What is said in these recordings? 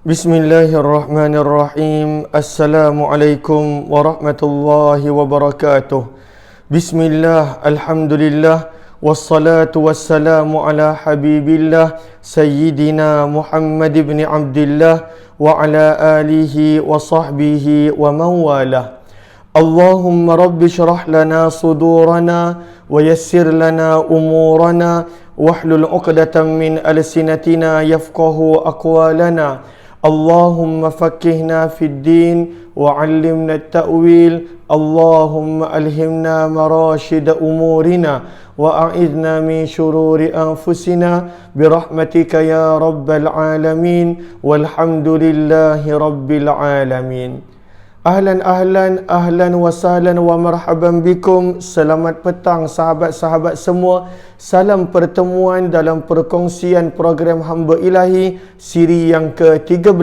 Bismillahirrahmanirrahim. Assalamualaikum warahmatullahi wabarakatuh. Bismillah, alhamdulillah, wassalatu wassalamu ala habibillah Sayyidina Muhammad ibn Abdillah wa ala alihi wa sahbihi wa mawalah. Allahumma rabbi syrah lana sudurana wa yassir lana umurana wahlul uqdatan min alsinatina yafqahu aqwalana. Allahumma fakkihna fid din wa 'allimna at-ta'wil. Allahumma alhimna marashid umurina wa a'idna min shururi anfusina birahmatika ya rabbal alamin walhamdulillahi rabbil alamin. Ahlan wa sahlan wa marhaban bikum. Selamat petang sahabat-sahabat semua. Salam pertemuan dalam perkongsian program Hamba Ilahi siri yang ke-13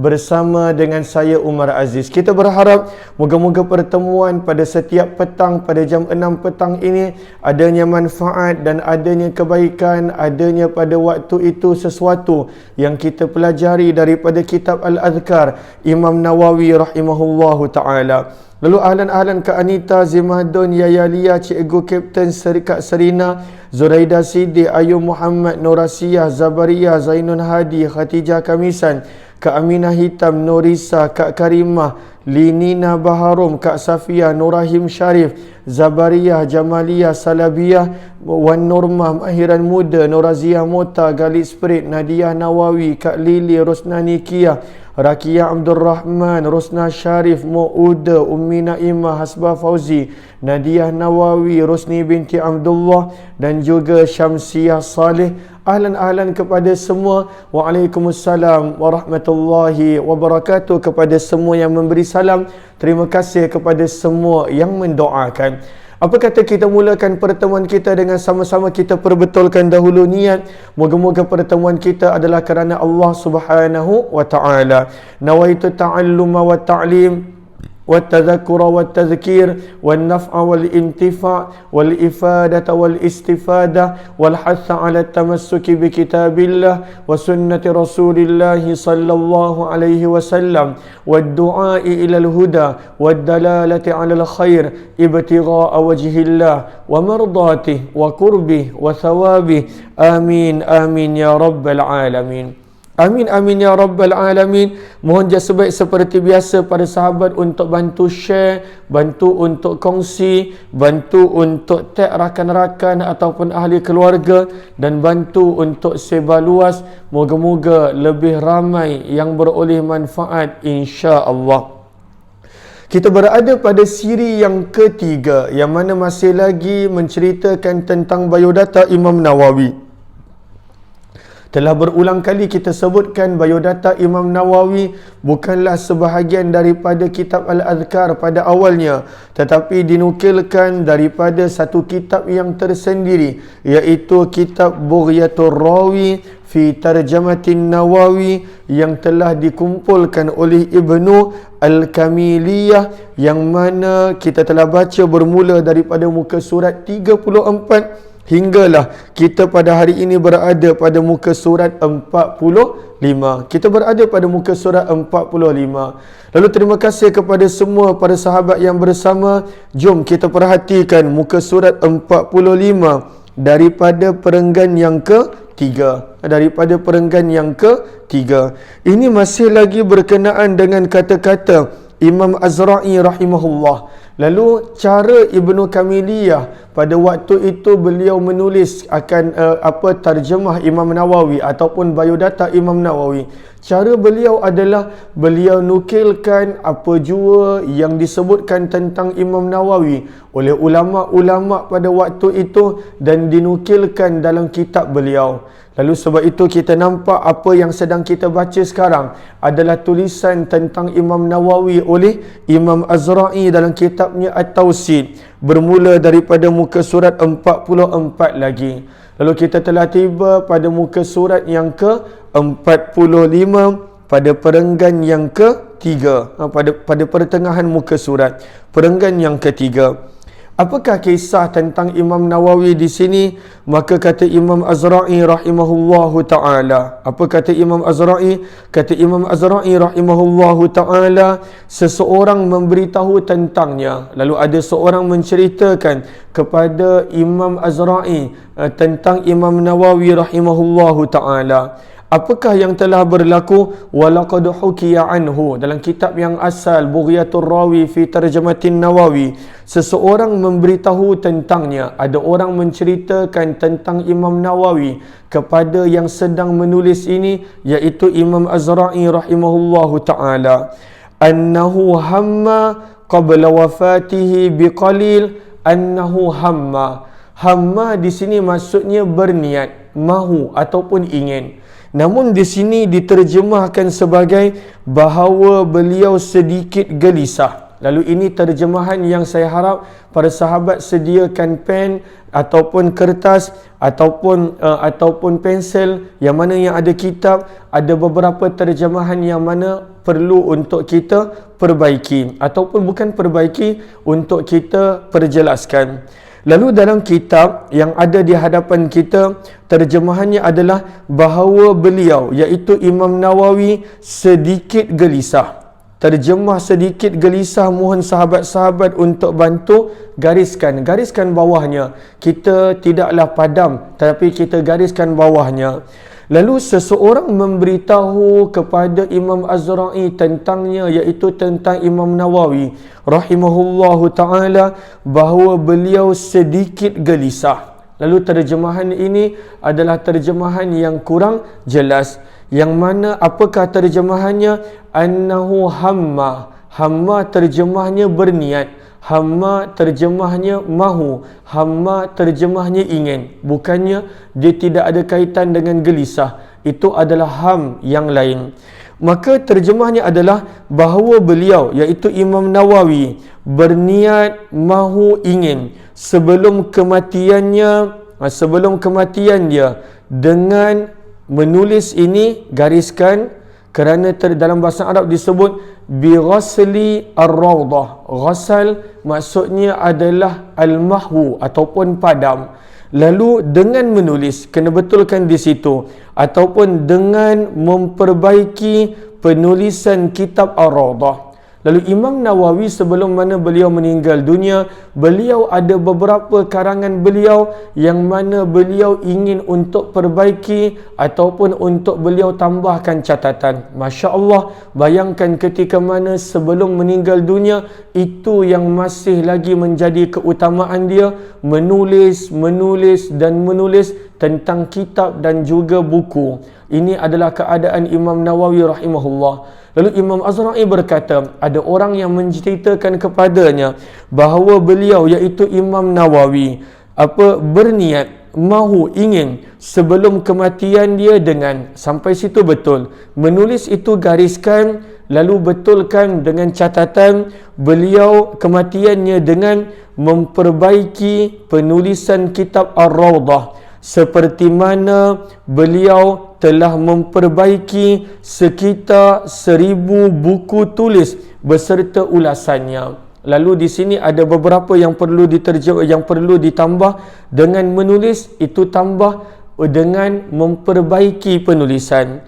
bersama dengan saya Umar Aziz. Kita berharap moga-moga pertemuan pada setiap petang pada jam 6 petang ini adanya manfaat dan adanya kebaikan, adanya pada waktu itu sesuatu yang kita pelajari daripada kitab Al-Adhkar Imam Nawawi rahimahullahu ta'ala. Lalu ahlan ke Anita, Zimadun, Yaya Lia, Cikgu Kapten Serikat Serina, Zuraida Sidi, Ayu Muhammad, Norasiyah, Zabariyah, Zainun Hadi, Khatijah Kamisan, Kak Aminah Hitam, Norisa, Kak Karimah, Linina Baharum, Kak Safia, Nurahim Syarif, Zabariyah, Jamaliyah, Salabiyah, Wan Nurmah, Mahiran Muda, Noraziyah Mota, Galit Spirit, Nadia Nawawi, Kak Lili, Rosnani Kia, Rakia Abdul Rahman, Rosna Syarif, Mu'uda, Ummi Naimah, Hasbah Fauzi, Nadia Nawawi, Rosni binti Abdullah dan juga Syamsiah Saleh. Ahlan kepada semua. Waalaikumsalam warahmatullahi wabarakatuh kepada semua yang memberi salam. Terima kasih kepada semua yang mendoakan. Apa kata kita mulakan pertemuan kita dengan sama-sama kita perbetulkan dahulu niat. Moga-moga pertemuan kita adalah kerana Allah Subhanahu wa ta'ala. Nawaitu ta'alluma wa ta'lim والتذكر والتذكير والنفع والانتفاع والإفادة والاستفادة والحث على التمسك بكتاب الله وسنة رسول الله صلى الله عليه وسلم والدعاء إلى الهدى والدلالة على الخير ابتغاء وجه الله ومرضاته وقربه وثوابه آمين آمين يا رب العالمين. Amin amin ya rabbal alamin. Mohon jasa baik seperti biasa para sahabat untuk bantu share, bantu untuk kongsi, bantu untuk tag rakan-rakan ataupun ahli keluarga dan bantu untuk sebar luas. Moga-moga lebih ramai yang beroleh manfaat insya-Allah. Kita berada pada siri yang ketiga yang mana masih lagi menceritakan tentang biodata Imam Nawawi. Telah berulang kali kita sebutkan biodata Imam Nawawi bukanlah sebahagian daripada kitab Al-Adhkar pada awalnya, tetapi dinukilkan daripada satu kitab yang tersendiri, iaitu kitab Bughyatur Rawi fi Tarjamatin Nawawi yang telah dikumpulkan oleh Ibnu Al-Kamiliyah, yang mana kita telah baca bermula daripada muka surat 34 hinggalah kita pada hari ini berada pada muka surat 45. Kita berada pada muka surat 45. Lalu terima kasih kepada semua para sahabat yang bersama. Jom kita perhatikan muka surat 45 daripada perenggan yang ketiga. Ini masih lagi berkenaan dengan kata-kata Imam Azra'i rahimahullah. Lalu cara Ibnu Kamiliyah pada waktu itu beliau menulis akan tarjamah Imam Nawawi ataupun biodata Imam Nawawi. Cara beliau adalah beliau nukilkan apa jua yang disebutkan tentang Imam Nawawi oleh ulama-ulama pada waktu itu dan dinukilkan dalam kitab beliau. Lalu sebab itu kita nampak apa yang sedang kita baca sekarang adalah tulisan tentang Imam Nawawi oleh Imam Azra'i dalam kitabnya At-Tawsid, bermula daripada muka surat 44 lagi. Lalu kita telah tiba pada muka surat yang ke-45 pada perenggan yang ketiga, pada pertengahan muka surat, perenggan yang ketiga. Apakah kisah tentang Imam Nawawi di sini? Maka kata Imam Azra'i rahimahullahu ta'ala. Apa kata Imam Azra'i? Kata Imam Azra'i rahimahullahu ta'ala, seseorang memberitahu tentangnya. Lalu ada seorang menceritakan kepada Imam Azra'i tentang Imam Nawawi rahimahullahu ta'ala. Apakah yang telah berlaku? Walaqad hukiya anhu, dalam kitab yang asal Bughyatur Rawi fi Tarjamatin Nawawi, seseorang memberitahu tentangnya. Ada orang menceritakan tentang Imam Nawawi kepada yang sedang menulis ini, iaitu Imam Azra'i rahimahullahu ta'ala, annahu hamma qabla wafatihi biqalil. Annahu hamma di sini maksudnya berniat, mahu ataupun ingin. Namun di sini diterjemahkan sebagai bahawa beliau sedikit gelisah. Lalu ini terjemahan yang saya harap para sahabat sediakan pen ataupun kertas ataupun pensel, yang mana yang ada kitab, ada beberapa terjemahan yang mana perlu untuk kita perbaiki ataupun bukan perbaiki, untuk kita perjelaskan. Lalu dalam kitab yang ada di hadapan kita, terjemahannya adalah bahawa beliau, iaitu Imam Nawawi, sedikit gelisah. Terjemah sedikit gelisah, mohon sahabat-sahabat untuk bantu gariskan bawahnya. Kita tidaklah padam, tapi kita gariskan bawahnya. Lalu seseorang memberitahu kepada Imam Azra'i tentangnya, iaitu tentang Imam Nawawi rahimahullahu ta'ala, bahawa beliau sedikit gelisah. Lalu terjemahan ini adalah terjemahan yang kurang jelas. Yang mana apakah terjemahannya? Annahu hamma terjemahnya berniat, hamma terjemahnya mahu, hamma terjemahnya ingin. Bukannya dia tidak ada kaitan dengan gelisah. Itu adalah ham yang lain. Maka terjemahnya adalah bahawa beliau, iaitu Imam Nawawi, berniat, mahu, ingin sebelum kematian dia dengan menulis ini, gariskan, kerana dalam bahasa Arab disebut bi ghasli ar-rawdah. Ghasal maksudnya adalah al-mahwu ataupun padam. Lalu dengan menulis, kena betulkan di situ, ataupun dengan memperbaiki penulisan kitab ar-rawdah. Lalu Imam Nawawi sebelum mana beliau meninggal dunia, beliau ada beberapa karangan beliau yang mana beliau ingin untuk perbaiki ataupun untuk beliau tambahkan catatan. Masya Allah, bayangkan ketika mana sebelum meninggal dunia, itu yang masih lagi menjadi keutamaan dia, menulis tentang kitab dan juga buku. Ini adalah keadaan Imam Nawawi rahimahullah. Lalu Imam Azra'i berkata, ada orang yang menceritakan kepadanya bahawa beliau, iaitu Imam Nawawi, berniat, mahu, ingin sebelum kematian dia dengan, sampai situ betul, menulis itu gariskan, lalu betulkan dengan catatan beliau kematiannya dengan memperbaiki penulisan kitab Ar-Rawdah, seperti mana beliau telah memperbaiki sekitar 1000 buku tulis beserta ulasannya. Lalu di sini ada beberapa yang perlu ditambah dengan menulis, itu tambah dengan memperbaiki penulisan.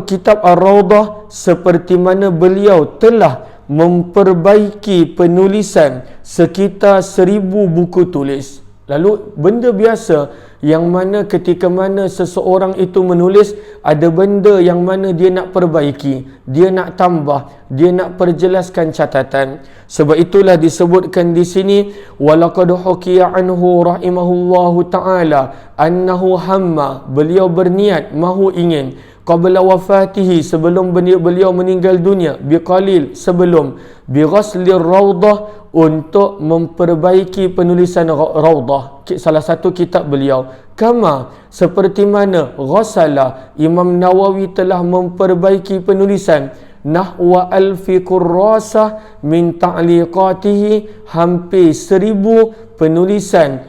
Kitab Ar-Rawdah, seperti mana beliau telah memperbaiki penulisan sekitar 1000 buku tulis. Lalu benda biasa yang mana ketika mana seseorang itu menulis, ada benda yang mana dia nak perbaiki, dia nak tambah, dia nak perjelaskan catatan. Sebab itulah disebutkan di sini, walaqad hukiya anhu rahimahullahu ta'ala annahu hamma, beliau berniat, mahu, ingin, qabla wafatihi, sebelum beliau meninggal dunia, biqalil, sebelum, bi ghaslir rawdah, untuk memperbaiki penulisan Rawdah, salah satu kitab beliau. Kama, seperti mana, ghasala, Imam Nawawi telah memperbaiki penulisan nahwa alfi kurrasah min ta'liqatihi, hampir 1000 penulisan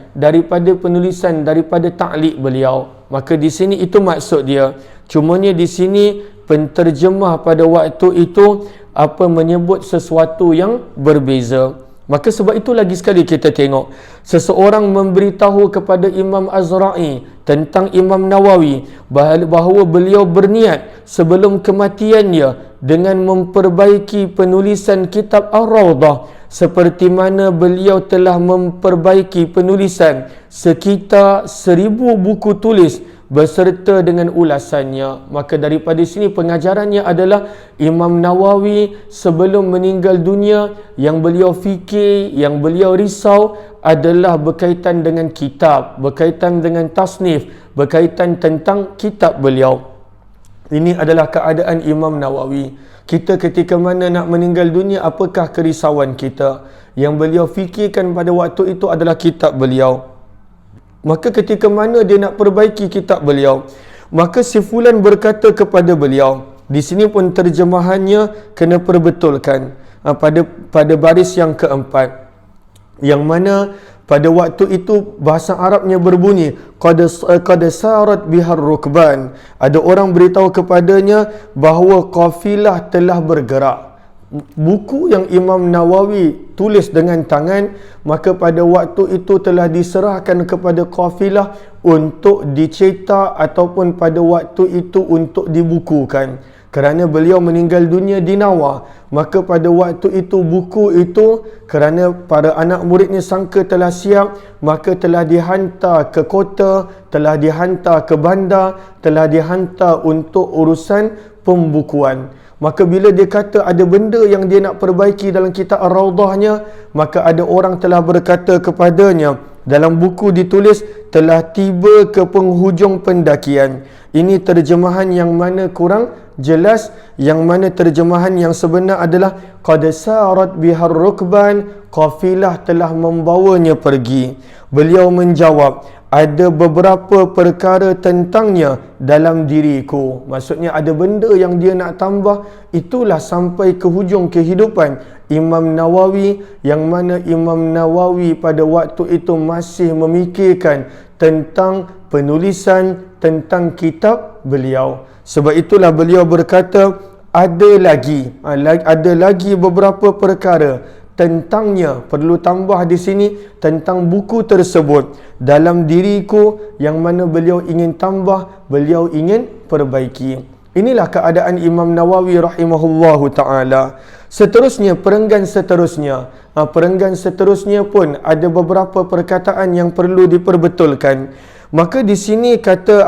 daripada ta'liq beliau. Maka di sini itu maksud dia. Cumanya di sini penterjemah pada waktu itu menyebut sesuatu yang berbeza. Maka sebab itu lagi sekali kita tengok seseorang memberitahu kepada Imam Azra'i tentang Imam Nawawi bahawa beliau berniat sebelum kematiannya dengan memperbaiki penulisan kitab Ar-Rawdah, seperti mana beliau telah memperbaiki penulisan sekitar 1000 buku tulis beserta dengan ulasannya. Maka daripada sini pengajarannya adalah Imam Nawawi sebelum meninggal dunia, yang beliau fikir, yang beliau risau adalah berkaitan dengan kitab, berkaitan dengan tasnif, berkaitan tentang kitab beliau. Ini adalah keadaan Imam Nawawi. Kita ketika mana nak meninggal dunia, apakah kerisauan kita? Yang beliau fikirkan pada waktu itu adalah kitab beliau. Maka ketika mana dia nak perbaiki kitab beliau, maka si fulan berkata kepada beliau, di sini pun terjemahannya kena perbetulkan pada baris yang keempat, yang mana pada waktu itu bahasa Arabnya berbunyi qad sarat bihar rukban. Ada orang beritahu kepadanya bahawa kafilah telah bergerak. Buku yang Imam Nawawi tulis dengan tangan, maka pada waktu itu telah diserahkan kepada kafilah untuk dicetak ataupun pada waktu itu untuk dibukukan. Kerana beliau meninggal dunia di Nawa, maka pada waktu itu buku itu, kerana para anak muridnya sangka telah siap, maka telah dihantar ke kota, telah dihantar ke bandar, telah dihantar untuk urusan pembukuan. Maka bila dia kata ada benda yang dia nak perbaiki dalam kitab Ar-Rawdahnya, maka ada orang telah berkata kepadanya, dalam buku ditulis telah tiba ke penghujung pendakian. Ini terjemahan yang mana kurang jelas, yang mana terjemahan yang sebenar adalah qad sarat bihar rukban, kafilah telah membawanya pergi. Beliau menjawab, ada beberapa perkara tentangnya dalam diriku. Maksudnya ada benda yang dia nak tambah. Itulah sampai ke hujung kehidupan Imam Nawawi, yang mana Imam Nawawi pada waktu itu masih memikirkan tentang penulisan tentang kitab beliau. Sebab itulah beliau berkata, ada lagi beberapa perkara tentangnya, perlu tambah di sini tentang buku tersebut dalam diriku, yang mana beliau ingin tambah, beliau ingin perbaiki. Inilah keadaan Imam Nawawi rahimahullahu ta'ala. Seterusnya, perenggan seterusnya pun ada beberapa perkataan yang perlu diperbetulkan. Maka di sini kata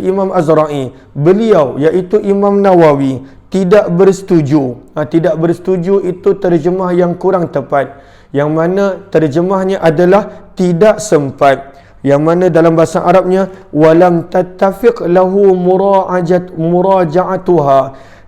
Imam Azra'i, beliau iaitu Imam Nawawi tidak bersetuju. Tidak bersetuju itu terjemah yang kurang tepat, yang mana terjemahnya adalah tidak sempat, yang mana dalam bahasa Arabnya walam tattafiq lahu muraja'atuha,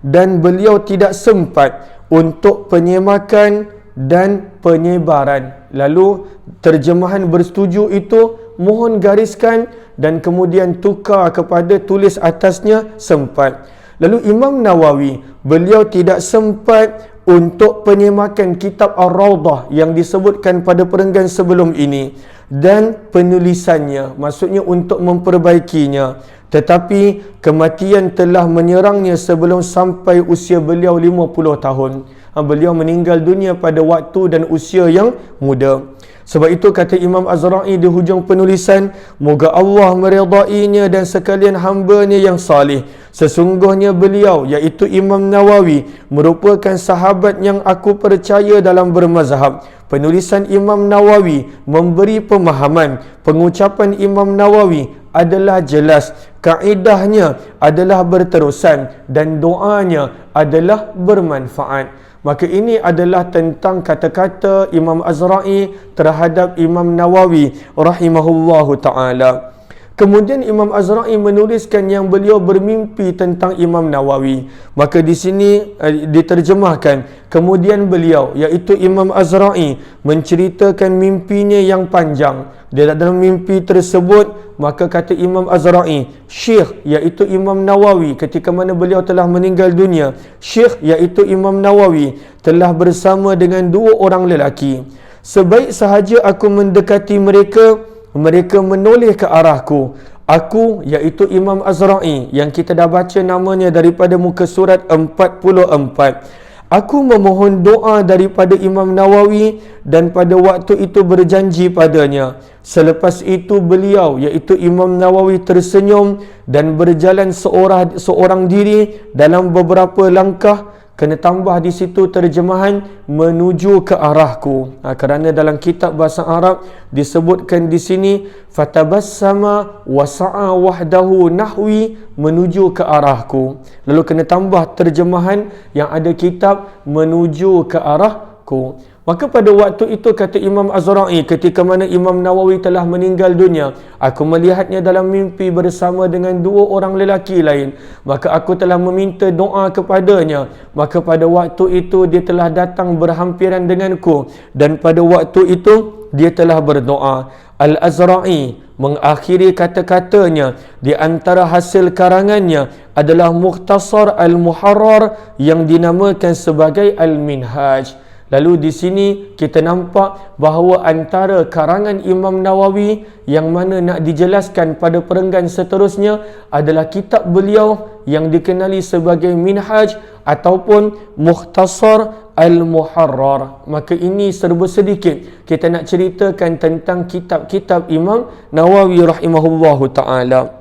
dan beliau tidak sempat untuk penyemakan dan penyebaran. Lalu terjemahan bersetuju itu mohon gariskan dan kemudian tukar kepada tulis atasnya sempat. Lalu Imam Nawawi, beliau tidak sempat untuk penyemakan kitab Ar-Rawdah yang disebutkan pada perenggan sebelum ini dan penulisannya, maksudnya untuk memperbaikinya. Tetapi kematian telah menyerangnya sebelum sampai usia beliau 50 tahun. Beliau meninggal dunia pada waktu dan usia yang muda. Sebab itu kata Imam Azra'i di hujung penulisan, moga Allah meridainya dan sekalian hamba-Nya yang salih. Sesungguhnya beliau, iaitu Imam Nawawi, merupakan sahabat yang aku percaya dalam bermazhab. Penulisan Imam Nawawi memberi pemahaman. Pengucapan Imam Nawawi adalah jelas, kaedahnya adalah berterusan, dan doanya adalah bermanfaat. Maka ini adalah tentang kata-kata Imam Azra'i terhadap Imam Nawawi rahimahullahu ta'ala. Kemudian Imam Azra'i menuliskan yang beliau bermimpi tentang Imam Nawawi. Maka di sini diterjemahkan, kemudian beliau, iaitu Imam Azra'i, menceritakan mimpinya yang panjang. Dalam mimpi tersebut, maka kata Imam Azra'i, Syekh, iaitu Imam Nawawi, ketika mana beliau telah meninggal dunia, Syekh, iaitu Imam Nawawi, telah bersama dengan 2 orang lelaki. Sebaik sahaja aku mendekati mereka, mereka menoleh ke arahku. Aku, iaitu Imam Azra'i, yang kita dah baca namanya daripada muka surat 44. Aku memohon doa daripada Imam Nawawi dan pada waktu itu berjanji padanya. Selepas itu beliau, iaitu Imam Nawawi, tersenyum dan berjalan seorang diri dalam beberapa langkah. Kena tambah di situ terjemahan menuju ke arahku. Kerana dalam kitab bahasa Arab disebutkan di sini fatabassama wa sa'a wahdahu nahwi, menuju ke arahku. Lalu kena tambah terjemahan yang ada kitab menuju ke arahku. Maka pada waktu itu kata Imam Az-Zura'i, ketika mana Imam Nawawi telah meninggal dunia, aku melihatnya dalam mimpi bersama dengan dua orang lelaki lain. Maka aku telah meminta doa kepadanya. Maka pada waktu itu dia telah datang berhampiran denganku. Dan pada waktu itu dia telah berdoa. Al-Azra'i mengakhiri kata-katanya, di antara hasil karangannya adalah Mukhtasar Al-Muharrar yang dinamakan sebagai Al-Minhaj. Lalu di sini kita nampak bahawa antara karangan Imam Nawawi yang mana nak dijelaskan pada perenggan seterusnya adalah kitab beliau yang dikenali sebagai Minhaj ataupun Mukhtasar Al-Muharrar. Maka ini serba sedikit kita nak ceritakan tentang kitab-kitab Imam Nawawi rahimahullahu ta'ala.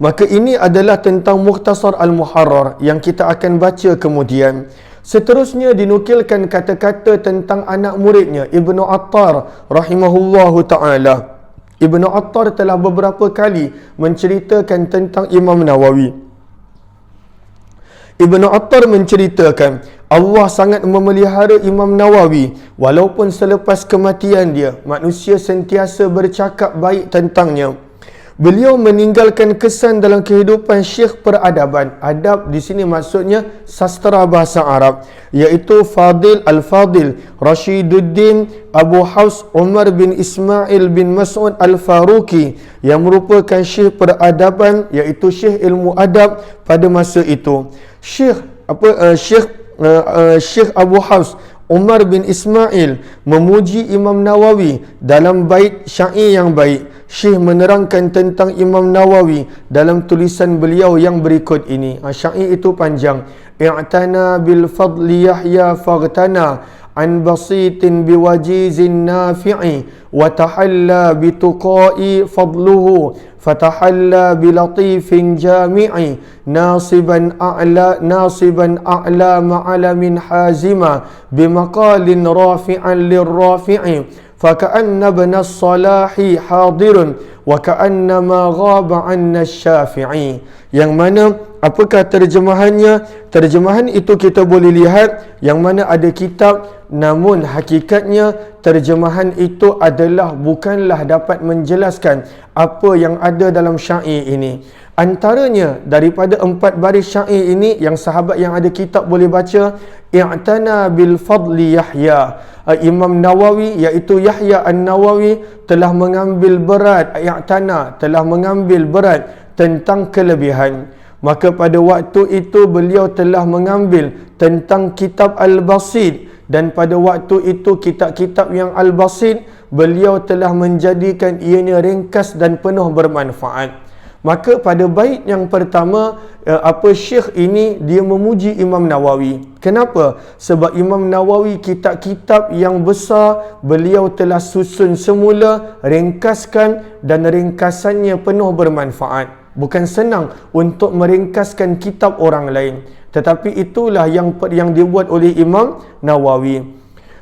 Maka ini adalah tentang Mukhtasar Al-Muharrar yang kita akan baca kemudian. Seterusnya dinukilkan kata-kata tentang anak muridnya Ibnu Attar rahimahullahu ta'ala. Ibnu Attar telah beberapa kali menceritakan tentang Imam Nawawi. Ibnu Attar menceritakan Allah sangat memelihara Imam Nawawi walaupun selepas kematian dia manusia sentiasa bercakap baik tentangnya. Beliau meninggalkan kesan dalam kehidupan syekh peradaban. Adab di sini maksudnya sastra bahasa Arab, iaitu Fadil Al-Fadil Rashiduddin Abu Hafs Umar bin Ismail bin Mas'ud Al-Faruqi yang merupakan syekh peradaban, iaitu syekh ilmu adab pada masa itu. Syekh Abu Hafs Umar bin Ismail memuji Imam Nawawi dalam bait syair yang baik. Syekh menerangkan tentang Imam Nawawi dalam tulisan beliau yang berikut ini. Syair itu panjang. I'tana bil fadli Yahya faghtana an basitin biwajizin nafi'i wa tahalla bituqai fadluhu fatahalla bilatifin jami'i nasiban a'la ma'alamin hazima bimaqalin rafi'an lirrafi'i فكأن ابن الصلاح حاضر وكأنما غاب عنا الشافعي. Yang mana apakah terjemahannya? Terjemahan itu kita boleh lihat yang mana ada kitab, namun hakikatnya terjemahan itu adalah bukanlah dapat menjelaskan apa yang ada dalam syair ini. Antaranya daripada 4 baris syair ini yang sahabat yang ada kitab boleh baca, i'tana bil fadli Yahya. Imam Nawawi iaitu Yahya An-Nawawi telah mengambil berat, i'tana telah mengambil berat tentang kelebihan. Maka pada waktu itu beliau telah mengambil tentang kitab Al-Basit, dan pada waktu itu kitab-kitab yang Al-Basit beliau telah menjadikan ianya ringkas dan penuh bermanfaat. Maka pada bait yang pertama, syekh ini dia memuji Imam Nawawi. Kenapa? Sebab Imam Nawawi kitab-kitab yang besar beliau telah susun semula, ringkaskan, dan ringkasannya penuh bermanfaat. Bukan senang untuk meringkaskan kitab orang lain, tetapi itulah yang dibuat oleh Imam Nawawi.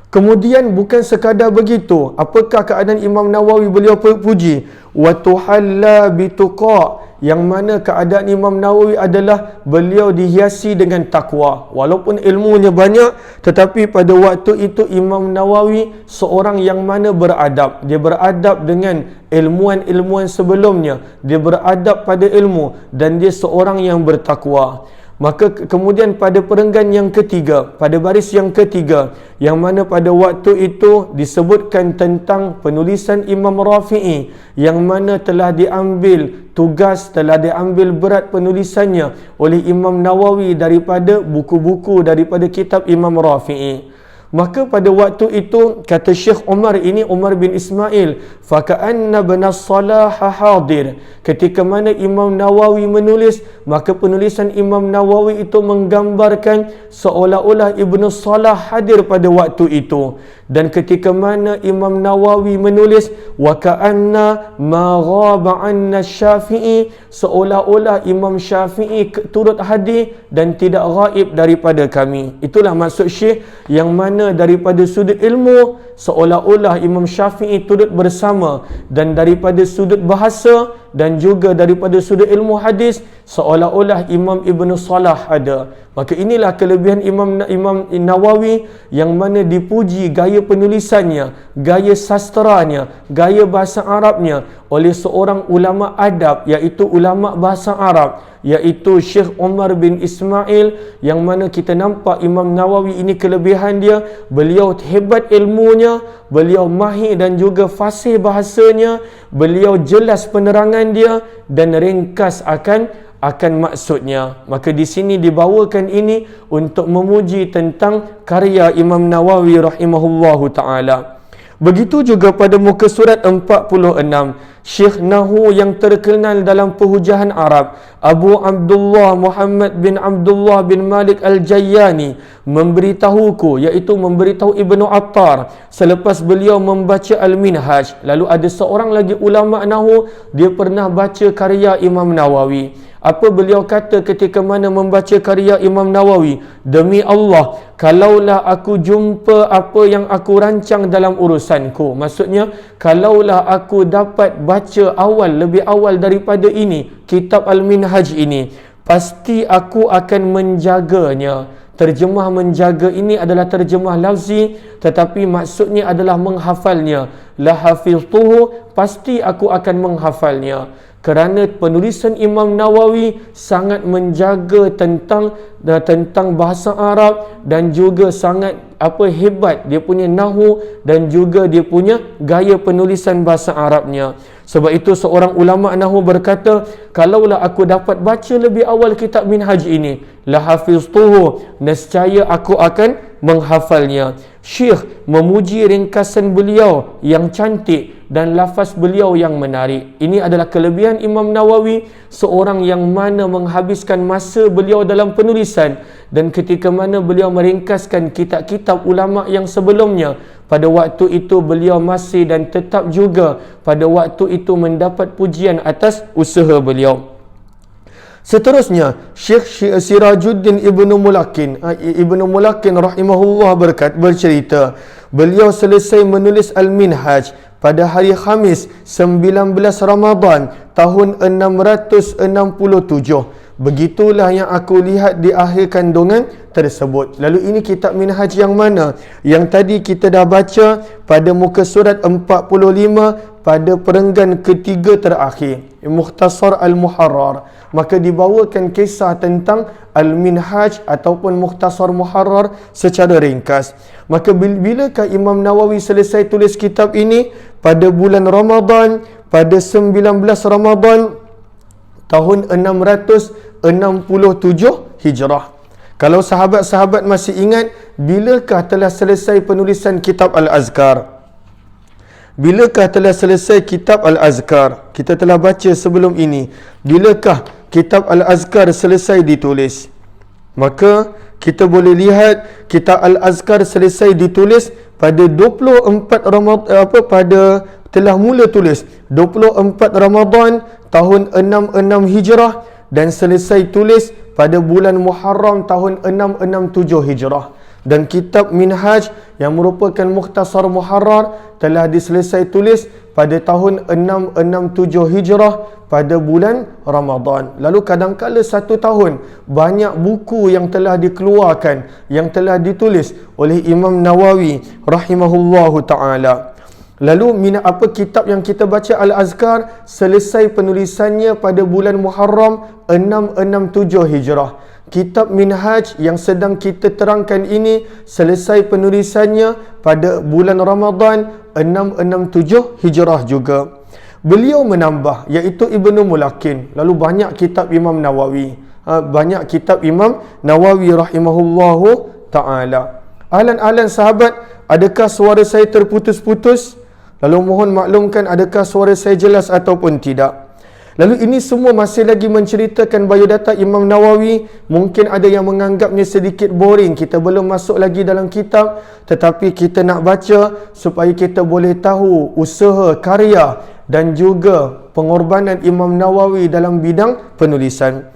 Kemudian bukan sekadar begitu, apakah keadaan Imam Nawawi? Beliau puji wa tuhalla bituqa, yang mana keadaan Imam Nawawi adalah beliau dihiasi dengan takwa. Walaupun ilmunya banyak, tetapi pada waktu itu Imam Nawawi seorang yang mana beradab. Dia beradab dengan ilmuwan-ilmuwan sebelumnya, dia beradab pada ilmu, dan dia seorang yang bertakwa. Maka kemudian pada perenggan yang ketiga, pada baris yang ketiga, yang mana pada waktu itu disebutkan tentang penulisan Imam Rafi'i, yang mana telah diambil tugas, telah diambil berat penulisannya oleh Imam Nawawi daripada buku-buku daripada kitab Imam Rafi'i. Maka pada waktu itu kata Syekh Umar, ini Umar bin Ismail, faka'anna banas salah hadir. Ketika mana Imam Nawawi menulis, maka penulisan Imam Nawawi itu menggambarkan seolah-olah Ibnu Salah hadir pada waktu itu. Dan ketika mana Imam Nawawi menulis wa ka'anna ma ghaba 'anna Syafi'i, seolah-olah Imam Syafi'i turut hadir dan tidak ghaib daripada kami. Itulah maksud Syekh, yang mana daripada sudut ilmu seolah-olah Imam Syafi'i turut bersama, dan daripada sudut bahasa dan juga daripada sudut ilmu hadis seolah-olah Imam Ibn Salah ada. Maka inilah kelebihan Imam Nawawi, yang mana dipuji gaya penulisannya, gaya sastranya, gaya bahasa Arabnya oleh seorang ulama adab, iaitu ulama bahasa Arab, iaitu Syekh Umar bin Ismail, yang mana kita nampak Imam Nawawi ini kelebihan dia, beliau hebat ilmunya, beliau mahir dan juga fasih bahasanya, beliau jelas penerangan dia dan ringkas akan maksudnya. Maka di sini dibawakan ini untuk memuji tentang karya Imam Nawawi rahimahullahu taala. Begitu juga pada muka surat 46, Syekh Nahu yang terkenal dalam perhujahan Arab, Abu Abdullah Muhammad bin Abdullah bin Malik Al-Jayyani memberitahuku, iaitu memberitahu Ibnu Attar selepas beliau membaca Al-Minhaj. Lalu ada seorang lagi ulama Nahu, dia pernah baca karya Imam Nawawi. Apa beliau kata ketika mana membaca karya Imam Nawawi? Demi Allah, kalaulah aku jumpa apa yang aku rancang dalam urusanku. Maksudnya, kalaulah aku dapat baca lebih awal daripada ini, kitab Al-Minhaj ini, pasti aku akan menjaganya. Terjemah menjaga ini adalah terjemah lafzi, tetapi maksudnya adalah menghafalnya. La hafiztuhu, pasti aku akan menghafalnya. Kerana penulisan Imam Nawawi sangat menjaga tentang bahasa Arab, dan juga sangat hebat dia punya nahu dan juga dia punya gaya penulisan bahasa Arabnya. Sebab itu seorang ulama nahu berkata, kalaulah aku dapat baca lebih awal kitab Minhaj ini, la hafiztuhu, nescaya aku akan menghafalnya. Syekh memuji ringkasan beliau yang cantik dan lafaz beliau yang menarik. Ini adalah kelebihan Imam Nawawi, seorang yang mana menghabiskan masa beliau dalam penulisan, dan ketika mana beliau meringkaskan kitab-kitab ulama yang sebelumnya, pada waktu itu beliau masih dan tetap juga pada waktu itu mendapat pujian atas usaha beliau. Seterusnya, Syekh Sirajuddin Ibnu Mulakin rahimahullah bercerita, beliau selesai menulis Al-Minhaj pada hari Khamis 19 Ramadan tahun 667. Begitulah yang aku lihat di akhir kandungan tersebut. Lalu ini kitab Minhaj yang mana? Yang tadi kita dah baca pada muka surat 45 pada perenggan ketiga terakhir, Mukhtasar Al-Muharrar. Maka dibawakan kisah tentang Al-Minhaj ataupun Mukhtasar Muharrar secara ringkas. Maka bilakah Imam Nawawi selesai tulis kitab ini? Pada bulan Ramadan, pada 19 Ramadan tahun 667 Hijrah. Kalau sahabat-sahabat masih ingat, bilakah telah selesai penulisan kitab Al-Azkar? Bilakah telah selesai kitab Al-Azkar? Kita telah baca sebelum ini. Bilakah kitab Al-Azkar selesai ditulis? Maka kita boleh lihat kitab Al-Azkar selesai ditulis pada 24 Ramadan, telah mula tulis 24 Ramadan tahun 66 Hijrah, dan selesai tulis pada bulan Muharram tahun 667 Hijrah. Dan kitab Minhaj yang merupakan Mukhtasar Muharrar telah diselesai tulis pada tahun 667 Hijrah pada bulan Ramadan. Lalu kadangkala satu tahun banyak buku yang telah dikeluarkan, yang telah ditulis oleh Imam Nawawi rahimahullahu ta'ala. Lalu apa kitab yang kita baca Al-Azkar selesai penulisannya pada bulan Muharram 667 Hijrah. Kitab Minhaj yang sedang kita terangkan ini selesai penulisannya pada bulan Ramadan 667 Hijrah juga. Beliau menambah, iaitu Ibnu Mulakin. Lalu banyak kitab Imam Nawawi. Banyak kitab Imam Nawawi rahimahullahu ta'ala. Ahlan sahabat, adakah suara saya terputus-putus? Lalu mohon maklumkan adakah suara saya jelas ataupun tidak. Lalu ini semua masih lagi menceritakan biodata Imam Nawawi. Mungkin ada yang menganggapnya sedikit boring. Kita belum masuk lagi dalam kitab. Tetapi kita nak baca supaya kita boleh tahu usaha, karya dan juga pengorbanan Imam Nawawi dalam bidang penulisan.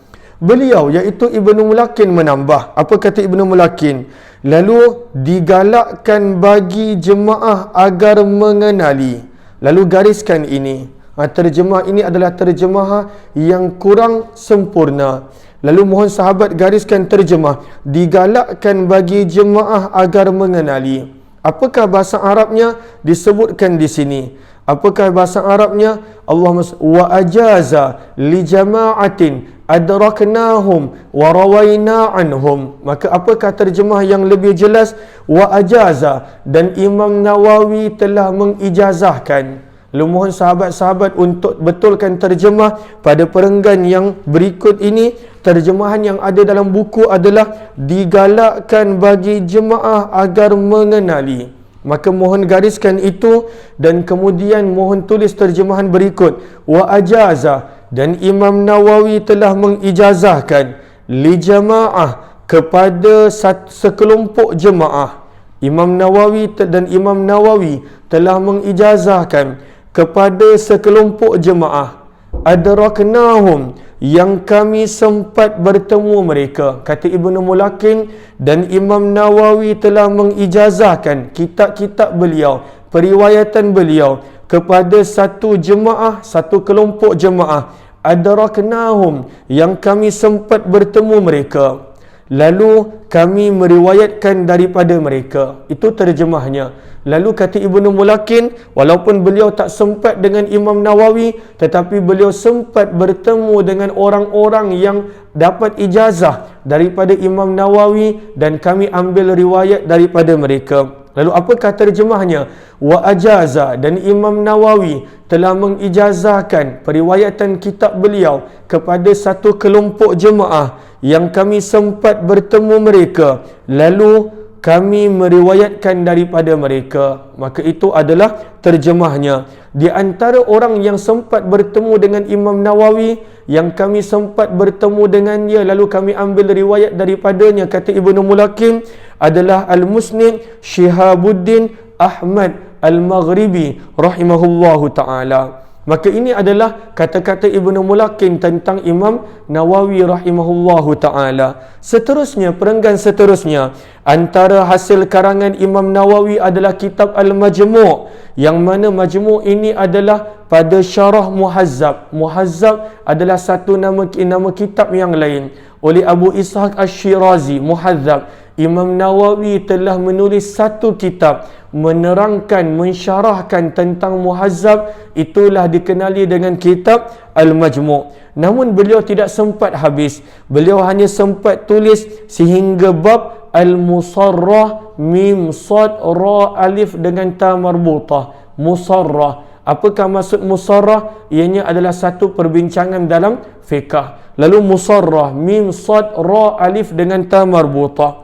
Beliau iaitu Ibnu Mulakin menambah. Apa kata Ibnu Mulakin? Lalu digalakkan bagi jemaah agar mengenali. Lalu gariskan ini. Terjemah ini adalah terjemah yang kurang sempurna. Lalu mohon sahabat gariskan terjemah. Digalakkan bagi jemaah agar mengenali. Apakah bahasa Arabnya? Disebutkan di sini. Apakah bahasa Arabnya? Allahumma wa ajaza li jama'atin adraknahum wa rawaina anhum. Maka apakah terjemah yang lebih jelas? Wa ajaza, dan Imam Nawawi telah mengijazahkan. Lalu mohon sahabat-sahabat untuk betulkan terjemah pada perenggan yang berikut ini. Terjemahan yang ada dalam buku adalah digalakkan bagi jemaah agar mengenali. Maka mohon gariskan itu dan kemudian mohon tulis terjemahan berikut. Wa ajaza, dan Imam Nawawi telah mengijazahkan li jamaah, kepada sekelompok jemaah. Imam Nawawi dan Imam Nawawi telah mengijazahkan kepada sekelompok jemaah, adraknahum, yang kami sempat bertemu mereka. Kata Ibnu Mulakin, dan Imam Nawawi telah mengijazahkan kitab-kitab beliau, periwayatan beliau kepada satu jemaah, satu kelompok jemaah, adraknahum, yang kami sempat bertemu mereka, lalu kami meriwayatkan daripada mereka. Itu terjemahnya. Lalu kata Ibnu Mulakin, walaupun beliau tak sempat dengan Imam Nawawi, tetapi beliau sempat bertemu dengan orang-orang yang dapat ijazah daripada Imam Nawawi dan kami ambil riwayat daripada mereka. Lalu apakah terjemahnya? Wa ajaza, dan Imam Nawawi telah mengijazahkan periwayatan kitab beliau kepada satu kelompok jemaah yang kami sempat bertemu mereka, lalu kami meriwayatkan daripada mereka. Maka itu adalah terjemahnya. Di antara orang yang sempat bertemu dengan Imam Nawawi, yang kami sempat bertemu dengannya lalu kami ambil riwayat daripadanya, kata Ibnu Mulakin, adalah Al-Musnid Syihabuddin Ahmad Al-Maghribi rahimahullahu ta'ala. Maka ini adalah kata-kata Ibnu Mulakin tentang Imam Nawawi rahimahullahu ta'ala. Seterusnya, perenggan seterusnya, antara hasil karangan Imam Nawawi adalah kitab Al-Majmu', yang mana Majmu' ini adalah pada syarah Muhazzab. Muhazzab adalah satu nama kitab yang lain oleh Abu Ishaq Asy-Syirazi, Muhazzab. Imam Nawawi telah menulis satu kitab menerangkan, mensyarahkan tentang Muhazzab. Itulah dikenali dengan kitab Al-Majmu'. Namun beliau tidak sempat habis. Beliau hanya sempat tulis sehingga bab Al-Musarrah, mim sad ra alif dengan ta marbutah. Musarrah. Apakah maksud musarrah? Ianya adalah satu perbincangan dalam fiqh. Lalu musarrah, mim sad ra alif dengan ta marbutah.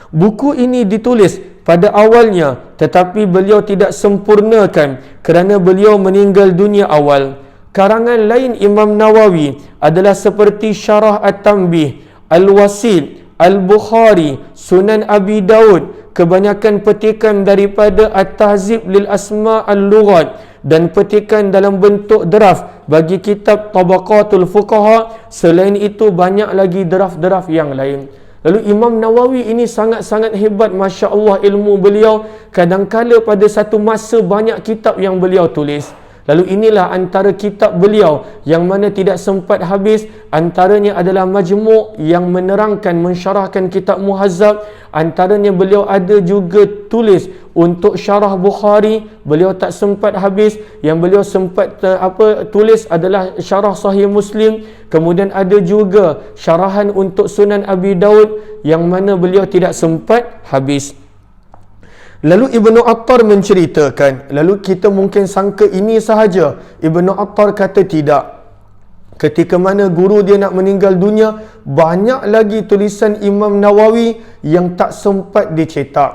Buku ini ditulis pada awalnya, tetapi beliau tidak sempurnakan kerana beliau meninggal dunia awal. Karangan lain Imam Nawawi adalah seperti Syarah At-Tanbih, Al-Wasil, Al-Bukhari, Sunan Abi Daud, kebanyakan petikan daripada At-Tahzib lil Asma' Al-Lughat, dan petikan dalam bentuk draft bagi kitab Tabaqatul Fuqaha. Selain itu banyak lagi draft-draft yang lain. Lalu Imam Nawawi ini sangat-sangat hebat, Masya Allah ilmu beliau. Kadangkala pada satu masa banyak kitab yang beliau tulis. Lalu inilah antara kitab beliau yang mana tidak sempat habis. Antaranya adalah Majmu' yang menerangkan, mensyarahkan kitab Muhazzab. Antaranya beliau ada juga tulis untuk syarah Bukhari. Beliau tak sempat habis. Yang beliau sempat tulis adalah syarah Sahih Muslim. Kemudian ada juga syarahan untuk Sunan Abi Daud yang mana beliau tidak sempat habis. Lalu Ibnu Attar menceritakan, lalu kita mungkin sangka ini sahaja. Ibnu Attar kata tidak. Ketika mana guru dia nak meninggal dunia, banyak lagi tulisan Imam Nawawi yang tak sempat dicetak.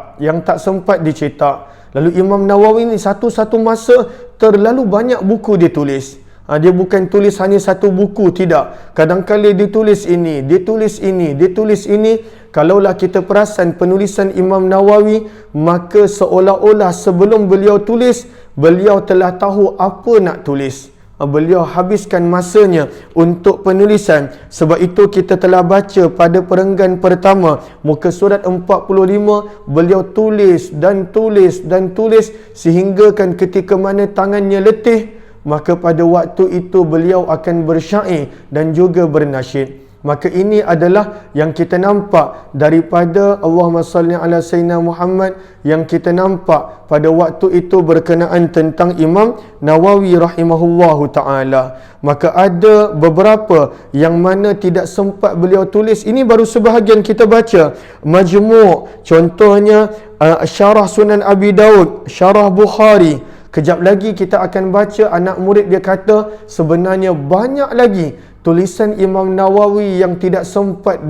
Lalu Imam Nawawi ni satu-satu masa terlalu banyak buku dia tulis. Dia bukan tulis hanya satu buku, tidak. Kadang-kadang dia tulis ini, dia tulis ini. Kalaulah kita perasan penulisan Imam Nawawi, maka seolah-olah sebelum beliau tulis, beliau telah tahu apa nak tulis. Beliau habiskan masanya untuk penulisan. Sebab itu kita telah baca pada perenggan pertama, muka surat 45, beliau tulis sehinggakan ketika mana tangannya letih, maka pada waktu itu beliau akan bersyair dan juga bernasyid. Maka ini adalah yang kita nampak daripada Allahumma salli ala Sayyidina Muhammad, yang kita nampak pada waktu itu berkenaan tentang Imam Nawawi rahimahullahu ta'ala. Maka ada beberapa yang mana tidak sempat beliau tulis. Ini baru sebahagian kita baca. Majmu', contohnya Syarah Sunan Abi Daud, Syarah Bukhari. Kejap lagi kita akan baca anak murid dia kata sebenarnya banyak lagi tulisan Imam Nawawi yang tidak sempat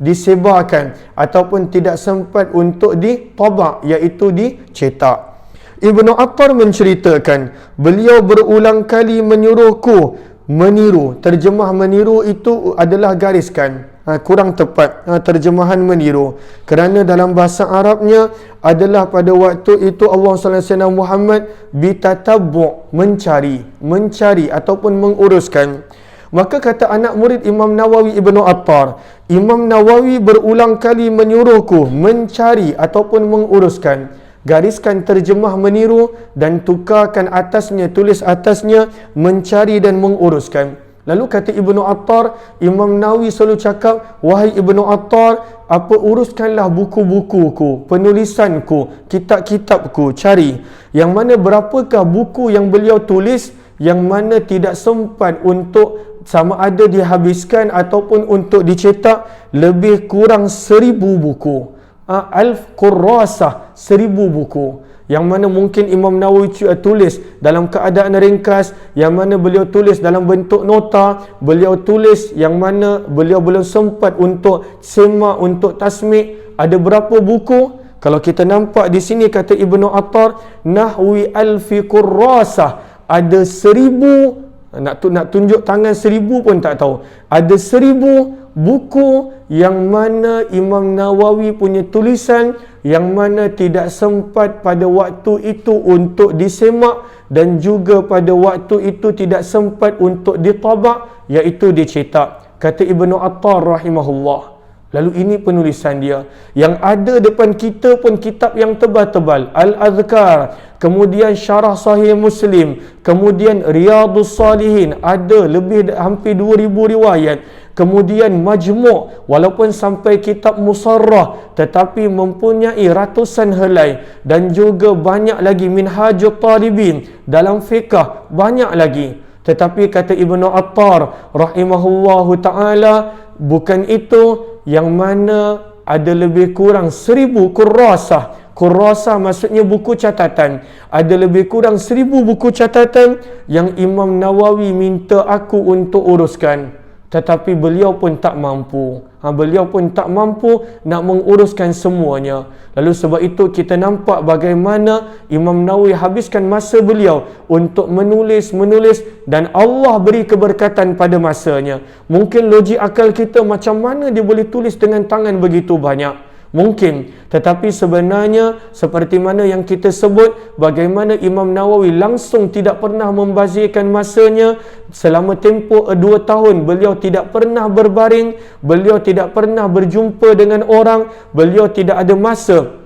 disebarkan ataupun tidak sempat untuk ditabak, iaitu dicetak. Ibnu Attar menceritakan, beliau berulang kali menyuruhku meniru. Terjemah meniru itu adalah gariskan. Kurang tepat terjemahan meniru, kerana dalam bahasa Arabnya adalah pada waktu itu Allah SWT Muhammad bitatabbu', mencari ataupun menguruskan. Maka kata anak murid Imam Nawawi Ibnu Attar, Imam Nawawi berulang kali menyuruhku mencari ataupun menguruskan. Gariskan terjemah meniru dan tukarkan atasnya, tulis atasnya mencari dan menguruskan. Lalu kata Ibnu Attar, Imam Nawawi selalu cakap, wahai Ibnu Attar, uruskanlah buku-bukuku, penulisanku, kitab-kitabku, cari. Yang mana berapakah buku yang beliau tulis yang mana tidak sempat untuk sama ada dihabiskan ataupun untuk dicetak, lebih kurang 1000 buku. Al-Qurrasah, 1000 buku. Yang mana mungkin Imam Nawawi tulis dalam keadaan ringkas, yang mana beliau tulis dalam bentuk nota, beliau tulis yang mana beliau belum sempat untuk semak, untuk tasmik. Ada berapa buku? Kalau kita nampak di sini kata Ibnu Attar, nahwi alfi qurrasah, ada 1000. Nak tunjuk tangan 1000 pun tak tahu. Ada 1000 buku yang mana Imam Nawawi punya tulisan yang mana tidak sempat pada waktu itu untuk disemak dan juga pada waktu itu tidak sempat untuk ditabak, iaitu dicetak. Kata Ibnu Attar rahimahullah. Lalu ini penulisan dia. Yang ada depan kita pun kitab yang tebal-tebal. Al-Adhkar, kemudian Syarah Sahih Muslim, kemudian Riyadhus Salihin, ada lebih hampir 2000 riwayat. Kemudian Majmu', walaupun sampai kitab Musarrah, tetapi mempunyai ratusan helai. Dan juga banyak lagi Minhajut Talibin, dalam fiqh banyak lagi. Tetapi kata Ibnu Attar rahimahullahu ta'ala, bukan itu, yang mana ada lebih kurang 1000 kurrasah. Kurrasah maksudnya buku catatan. Ada lebih kurang 1000 buku catatan yang Imam Nawawi minta aku untuk uruskan. Tetapi beliau pun tak mampu. Beliau pun tak mampu nak menguruskan semuanya. Lalu sebab itu kita nampak bagaimana Imam Nawawi habiskan masa beliau untuk menulis dan Allah beri keberkatan pada masanya. Mungkin logik akal kita, macam mana dia boleh tulis dengan tangan begitu banyak? Mungkin, tetapi sebenarnya seperti mana yang kita sebut, bagaimana Imam Nawawi langsung tidak pernah membazirkan masanya. Selama tempoh 2 tahun beliau tidak pernah berbaring, beliau tidak pernah berjumpa dengan orang, beliau tidak ada masa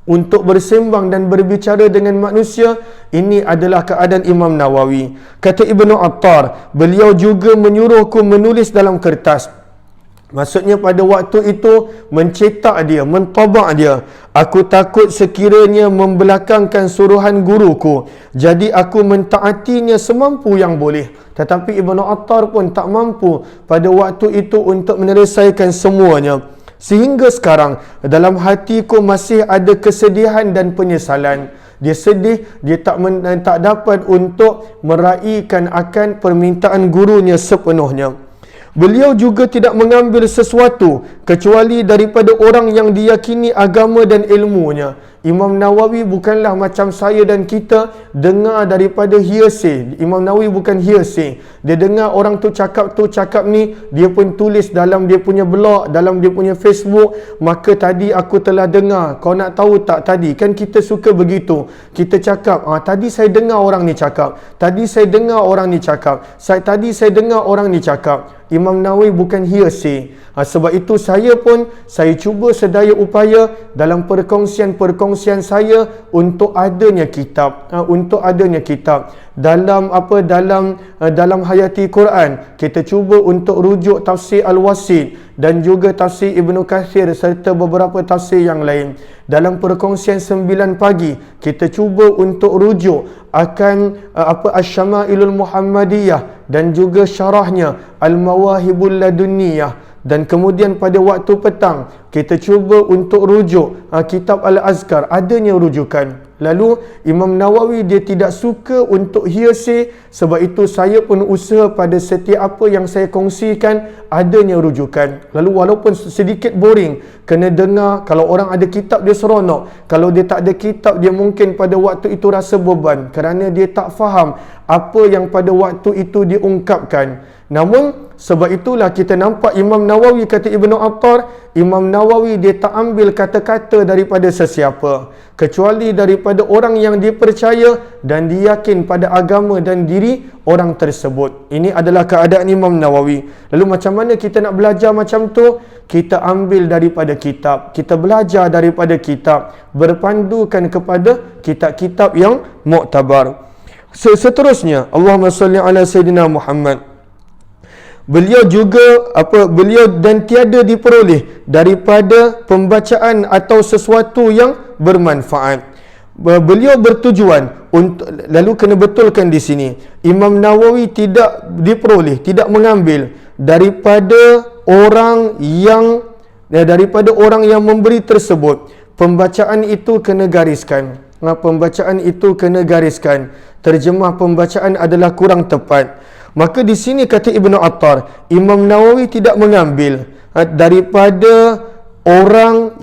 untuk bersembang dan berbicara dengan manusia. Ini adalah keadaan Imam Nawawi. Kata Ibnu Attar, beliau juga menyuruhku menulis dalam kertas. Maksudnya pada waktu itu mencetak dia, mentabak dia. Aku takut sekiranya membelakangkan suruhan guruku, jadi aku mentaatinya semampu yang boleh. Tetapi Ibnu Attar pun tak mampu pada waktu itu untuk menyelesaikan semuanya. Sehingga sekarang dalam hatiku masih ada kesedihan dan penyesalan. Dia sedih, dia tak dapat untuk meraihkan akan permintaan gurunya sepenuhnya. Beliau juga tidak mengambil sesuatu kecuali daripada orang yang diyakini agama dan ilmunya. Imam Nawawi bukanlah macam saya dan kita dengar daripada hearsay. Imam Nawawi bukan hearsay. Dia dengar orang tu cakap ni, dia pun tulis dalam dia punya blog, dalam dia punya Facebook. Maka tadi aku telah dengar. Kau nak tahu tak tadi? Kan kita suka begitu. Kita cakap, tadi saya dengar orang ni cakap. Tadi saya dengar orang ni cakap. Tadi saya dengar orang ni cakap. Imam Nawawi bukan hearsay. Sebab itu saya cuba sedaya upaya dalam perkongsian saya untuk adanya kitab, dalam hayati Quran. Kita cuba untuk rujuk tafsir Al-Wasit dan juga tafsir Ibnu Kathir serta beberapa tafsir yang lain. Dalam perkongsian 9 pagi kita cuba untuk rujuk akan Asy-Syama'ilul Muhammadiyah dan juga syarahnya Al-Mawahibul Ladunniyah. Dan kemudian pada waktu petang kita cuba untuk rujuk kitab Al-Azkar, adanya rujukan. Lalu Imam Nawawi dia tidak suka untuk hearsay, sebab itu saya pun usaha pada setiap apa yang saya kongsikan adanya rujukan. Lalu walaupun sedikit boring, kena dengar. Kalau orang ada kitab dia seronok, kalau dia tak ada kitab dia mungkin pada waktu itu rasa beban kerana dia tak faham apa yang pada waktu itu diungkapkan. Namun sebab itulah kita nampak Imam Nawawi, kata Ibnu Attar, Imam Nawawi dia tak ambil kata-kata daripada sesiapa kecuali daripada orang yang dipercaya dan diyakin pada agama dan diri orang tersebut. Ini adalah keadaan Imam Nawawi. Lalu macam mana kita nak belajar macam tu? Kita ambil daripada kitab, kita belajar daripada kitab, berpandukan kepada kitab-kitab yang muktabar. Seterusnya, Allahumma salli ala Sayyidina Muhammad. Beliau dan tiada diperoleh daripada pembacaan atau sesuatu yang bermanfaat. Beliau bertujuan untuk, lalu kena betulkan di sini, Imam Nawawi tidak diperoleh, tidak mengambil daripada orang yang memberi tersebut. Pembacaan itu kena gariskan. Terjemah pembacaan adalah kurang tepat. Maka di sini kata Ibnu Attar, Imam Nawawi tidak mengambil daripada orang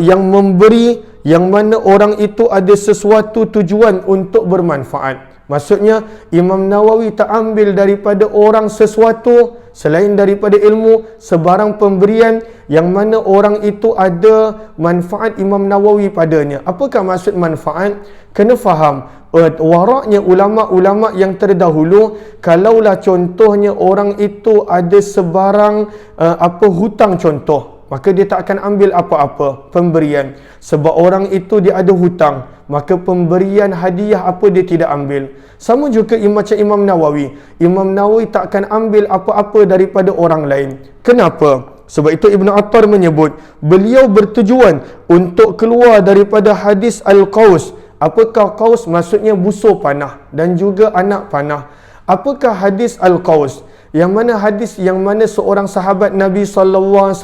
yang memberi, yang mana orang itu ada sesuatu tujuan untuk bermanfaat. Maksudnya Imam Nawawi tak ambil daripada orang sesuatu selain daripada ilmu, sebarang pemberian yang mana orang itu ada manfaat Imam Nawawi padanya. Apakah maksud manfaat? Kena faham waraknya ulama-ulama yang terdahulu. Kalaulah contohnya orang itu ada sebarang hutang contoh, maka dia tak akan ambil apa-apa pemberian. Sebab orang itu dia ada hutang, maka pemberian hadiah apa dia tidak ambil. Sama juga macam Imam Nawawi. Imam Nawawi tak akan ambil apa-apa daripada orang lain. Kenapa? Sebab itu Ibnu Attar menyebut beliau bertujuan untuk keluar daripada hadis Al-Qaus. Apakah Qaus? Maksudnya busur panah dan juga anak panah. Apakah hadis Al-Qaus? Yang mana hadis yang mana seorang sahabat Nabi SAW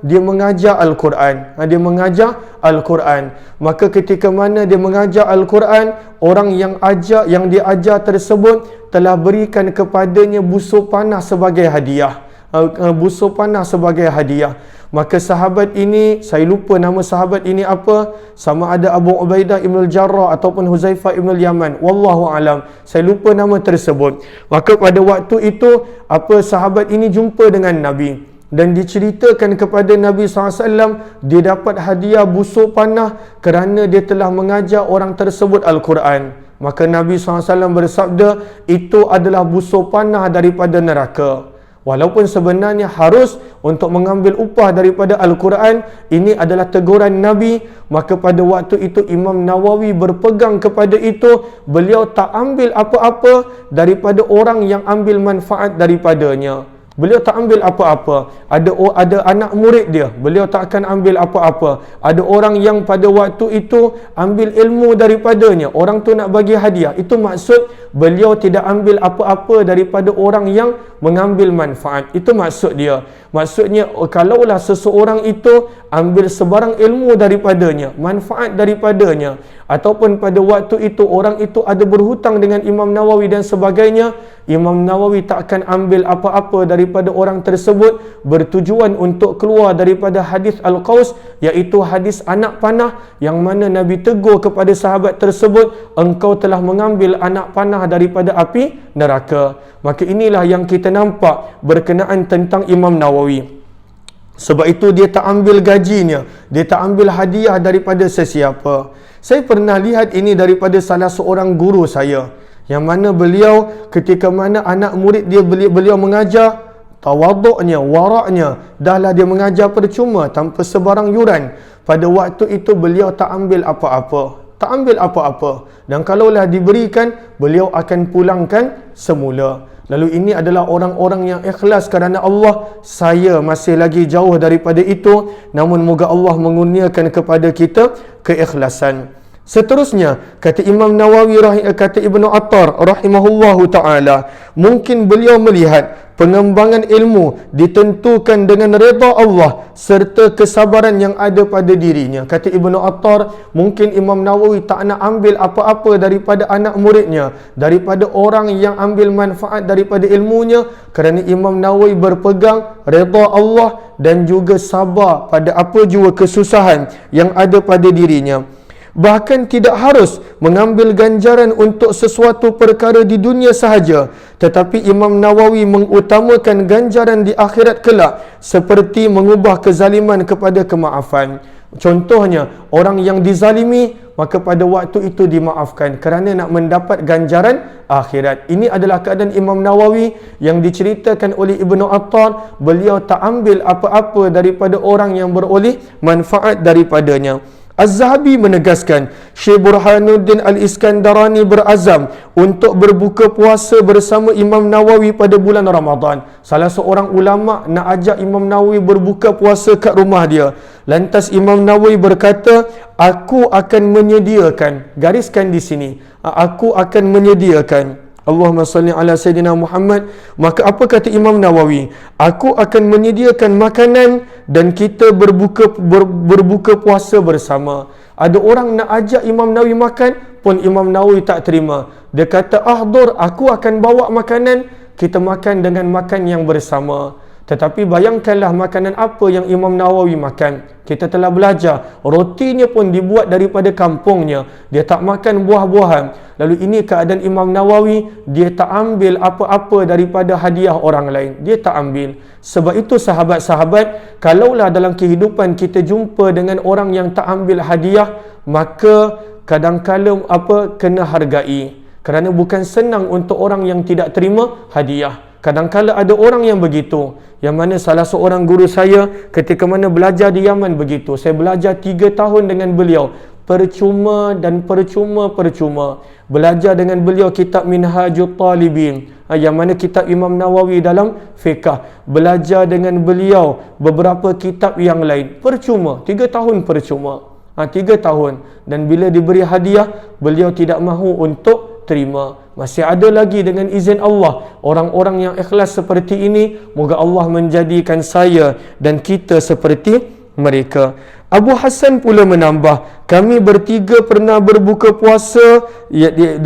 dia mengajar Al-Quran. Dia mengajar Al-Quran. Maka ketika mana dia mengajar Al-Quran, orang yang dia ajar tersebut telah berikan kepadanya busur panah sebagai hadiah. Maka sahabat ini, saya lupa nama sahabat ini apa, sama ada Abu Ubaidah Ibn Al-Jarrah ataupun Huzaifah Ibn Al-Yaman, wallahu alam, saya lupa nama tersebut. Maka pada waktu itu sahabat ini jumpa dengan Nabi dan diceritakan kepada Nabi SAW dia dapat hadiah busur panah kerana dia telah mengajar orang tersebut Al-Quran. Maka Nabi SAW bersabda, itu adalah busur panah daripada neraka. Walaupun sebenarnya harus untuk mengambil upah daripada Al-Quran, ini adalah teguran Nabi. Maka pada waktu itu Imam Nawawi berpegang kepada itu. Beliau tak ambil apa-apa daripada orang yang ambil manfaat daripadanya. Beliau tak ambil apa-apa. Ada anak murid dia, beliau tak akan ambil apa-apa. Ada orang yang pada waktu itu ambil ilmu daripadanya, orang tu nak bagi hadiah. Itu maksud beliau tidak ambil apa-apa daripada orang yang mengambil manfaat. Itu maksud dia. Maksudnya, kalaulah seseorang itu ambil sebarang ilmu daripadanya, manfaat daripadanya, ataupun pada waktu itu orang itu ada berhutang dengan Imam Nawawi dan sebagainya, Imam Nawawi tak akan ambil apa-apa daripada orang tersebut bertujuan untuk keluar daripada hadis Al-Qaus, iaitu hadis anak panah, yang mana Nabi tegur kepada sahabat tersebut, engkau telah mengambil anak panah daripada api neraka. Maka inilah yang kita nampak berkenaan tentang Imam Nawawi. Sebab itu dia tak ambil gajinya, dia tak ambil hadiah daripada sesiapa. Saya pernah lihat ini daripada salah seorang guru saya, yang mana beliau ketika mana anak murid dia beliau mengajar, tawaduknya, waraknya, dahlah dia mengajar percuma tanpa sebarang yuran. Pada waktu itu beliau tak ambil apa-apa. Tak ambil apa-apa. Dan kalaulah diberikan, beliau akan pulangkan semula. Lalu ini adalah orang-orang yang ikhlas kerana Allah. Saya masih lagi jauh daripada itu, namun moga Allah mengurniakan kepada kita keikhlasan. Seterusnya, kata Imam Nawawi, kata Ibnu Attar rahimahullahu ta'ala, mungkin beliau melihat pengembangan ilmu ditentukan dengan redha Allah serta kesabaran yang ada pada dirinya. Kata Ibnu Attar, mungkin Imam Nawawi tak nak ambil apa-apa daripada anak muridnya, daripada orang yang ambil manfaat daripada ilmunya, kerana Imam Nawawi berpegang redha Allah dan juga sabar pada apa jua kesusahan yang ada pada dirinya. Bahkan tidak harus mengambil ganjaran untuk sesuatu perkara di dunia sahaja, tetapi Imam Nawawi mengutamakan ganjaran di akhirat kelak, seperti mengubah kezaliman kepada kemaafan. Contohnya, orang yang dizalimi, maka pada waktu itu dimaafkan kerana nak mendapat ganjaran akhirat. Ini adalah keadaan Imam Nawawi yang diceritakan oleh Ibnu Attar. Beliau tak ambil apa-apa daripada orang yang beroleh manfaat daripadanya. Az-Zahabi menegaskan, Syekh Burhanuddin Al-Iskandarani berazam untuk berbuka puasa bersama Imam Nawawi pada bulan Ramadan. Salah seorang ulama nak ajak Imam Nawawi berbuka puasa kat rumah dia. Lantas Imam Nawawi berkata, aku akan menyediakan, gariskan di sini, aku akan menyediakan. Allahumma salli ala Sayyidina Muhammad. Maka apa kata Imam Nawawi? Aku akan menyediakan makanan dan kita berbuka puasa bersama. Ada orang nak ajak Imam Nawawi makan, pun Imam Nawawi tak terima. Dia kata, ahdur, aku akan bawa makanan, kita makan dengan makan yang bersama. Tetapi bayangkanlah makanan apa yang Imam Nawawi makan. Kita telah belajar, rotinya pun dibuat daripada kampungnya. Dia tak makan buah-buahan. Lalu ini keadaan Imam Nawawi, dia tak ambil apa-apa daripada hadiah orang lain. Dia tak ambil. Sebab itu sahabat-sahabat, kalaulah dalam kehidupan kita jumpa dengan orang yang tak ambil hadiah, maka kadang-kadang kena hargai. Kerana bukan senang untuk orang yang tidak terima hadiah. Kadang-kadang ada orang yang begitu, yang mana salah seorang guru saya ketika mana belajar di Yaman begitu. Saya belajar 3 tahun dengan beliau, percuma dan percuma. Belajar dengan beliau kitab Minhajut Talibin, yang mana kitab Imam Nawawi dalam fiqh. Belajar dengan beliau beberapa kitab yang lain, percuma. 3 tahun percuma. 3 tahun. Dan bila diberi hadiah, beliau tidak mahu untuk terima. Masih ada lagi dengan izin Allah orang-orang yang ikhlas seperti ini. Moga Allah menjadikan saya dan kita seperti mereka. Abu Hassan pula menambah, kami bertiga pernah berbuka puasa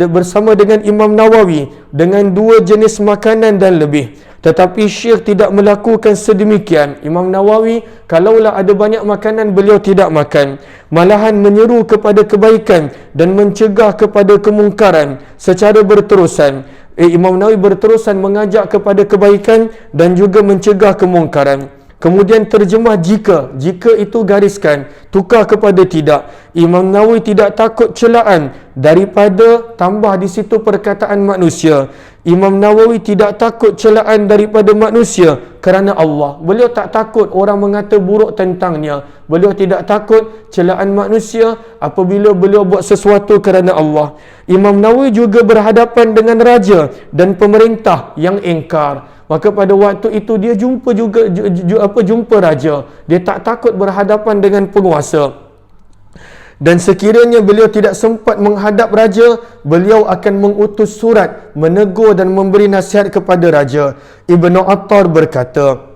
bersama dengan Imam Nawawi dengan 2 jenis makanan dan lebih. Tetapi Syekh tidak melakukan sedemikian. Imam Nawawi, kalaulah ada banyak makanan, beliau tidak makan. Malahan menyeru kepada kebaikan dan mencegah kepada kemungkaran secara berterusan. Imam Nawawi berterusan mengajak kepada kebaikan dan juga mencegah kemungkaran. Kemudian terjemah jika itu gariskan, tukar kepada tidak. Imam Nawawi tidak takut celaan daripada, tambah di situ perkataan manusia. Imam Nawawi tidak takut celaan daripada manusia kerana Allah. Beliau tak takut orang mengata buruk tentangnya. Beliau tidak takut celaan manusia apabila beliau buat sesuatu kerana Allah. Imam Nawawi juga berhadapan dengan raja dan pemerintah yang ingkar. Maka pada waktu itu dia jumpa raja. Dia tak takut berhadapan dengan penguasa. Dan sekiranya beliau tidak sempat menghadap raja, beliau akan mengutus surat menegur dan memberi nasihat kepada raja. Ibnu Attar berkata,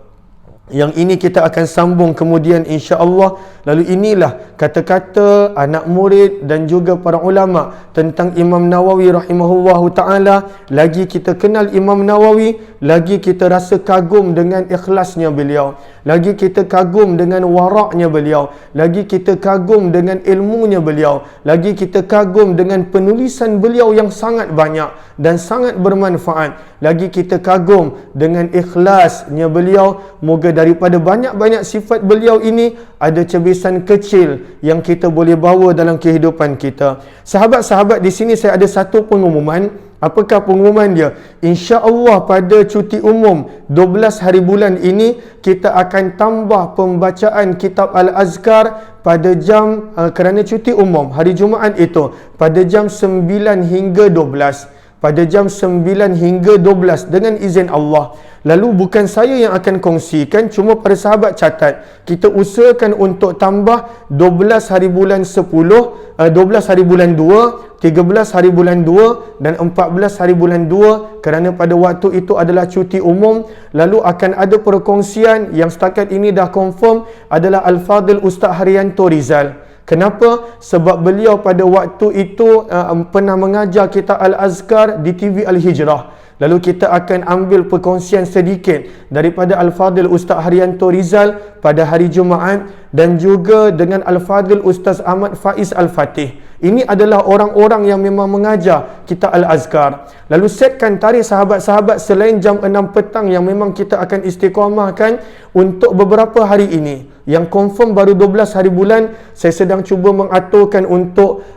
yang ini kita akan sambung kemudian insya-Allah. Lalu inilah kata-kata anak murid dan juga para ulama tentang Imam Nawawi rahimahullahu taala. Lagi kita kenal Imam Nawawi, lagi kita rasa kagum dengan ikhlasnya beliau, lagi kita kagum dengan waraknya beliau, lagi kita kagum dengan ilmunya beliau, lagi kita kagum dengan penulisan beliau yang sangat banyak dan sangat bermanfaat, lagi kita kagum dengan ikhlasnya beliau. Moga daripada banyak-banyak sifat beliau ini ada cebisan kecil yang kita boleh bawa dalam kehidupan kita. Sahabat-sahabat, di sini saya ada satu pengumuman. Apakah pengumuman dia? Insya-Allah pada cuti umum 12 hari bulan ini kita akan tambah pembacaan kitab Al-Azkar pada jam kerana cuti umum hari Jumaat itu pada jam 9 hingga 12. Pada jam 9 hingga 12 dengan izin Allah. Lalu bukan saya yang akan kongsikan, cuma para sahabat catat. Kita usahakan untuk tambah 12 hari bulan 10, 12 hari bulan 2, 13 hari bulan 2 dan 14 hari bulan 2 kerana pada waktu itu adalah cuti umum. Lalu akan ada perkongsian yang setakat ini dah confirm adalah Al-Fadhil Ustaz Haryanto Rizal. Kenapa? Sebab beliau pada waktu itu pernah mengajar kita Al-Azkar di TV Al-Hijrah. Lalu kita akan ambil perkongsian sedikit daripada Al-Fadhil Ustaz Haryanto Rizal pada hari Jumaat dan juga dengan Al-Fadhil Ustaz Ahmad Faiz Al-Fatih. Ini adalah orang-orang yang memang mengajar kita Al-Azkar. Lalu setkan tarikh sahabat-sahabat selain jam 6 petang yang memang kita akan istiqamahkan untuk beberapa hari ini. Yang confirm baru 12 hari bulan, saya sedang cuba mengaturkan untuk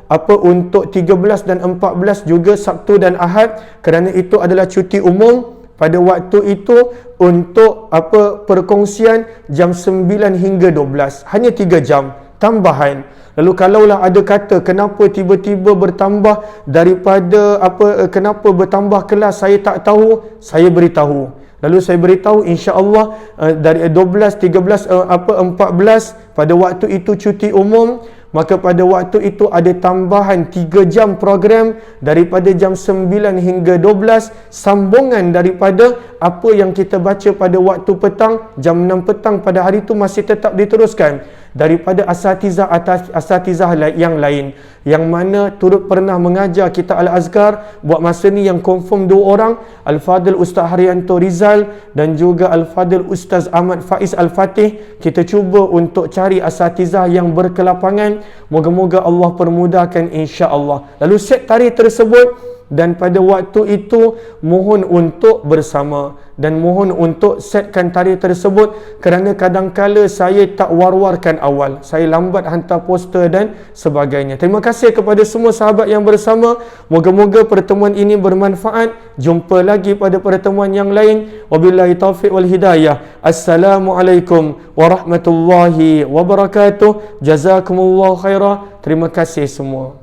untuk 13 dan 14 juga Sabtu dan Ahad kerana itu adalah cuti umum. Pada waktu itu untuk perkongsian jam 9 hingga 12. Hanya 3 jam tambahan. Lalu kalaulah ada kata kenapa tiba-tiba bertambah daripada kenapa bertambah kelas, saya tak tahu, saya beritahu. Lalu saya beritahu insya-Allah dari 12, 13, 14 pada waktu itu cuti umum, maka pada waktu itu ada tambahan 3 jam program daripada jam 9 hingga 12, sambungan daripada apa yang kita baca pada waktu petang, jam 6 petang pada hari itu masih tetap diteruskan daripada asatizah yang lain yang mana turut pernah mengajar kita Al-Azkar. Buat masa ni yang confirm 2 orang, Al-Fadhil Ustaz Haryanto Rizal dan juga Al-Fadhil Ustaz Ahmad Faiz Al-Fatih. Kita cuba untuk cari asatizah yang berkelapangan. Moga-moga Allah permudahkan insya-Allah. Lalu set tarikh tersebut dan pada waktu itu mohon untuk bersama dan mohon untuk setkan tarikh tersebut kerana kadangkala saya tak war-warkan awal, saya lambat hantar poster dan sebagainya. Terima kasih kepada semua sahabat yang bersama. Moga-moga pertemuan ini bermanfaat. Jumpa lagi pada pertemuan yang lain. Wabillahi taufiq wal hidayah. Assalamualaikum warahmatullahi wabarakatuh. Jazakumullahu khairah. Terima kasih semua.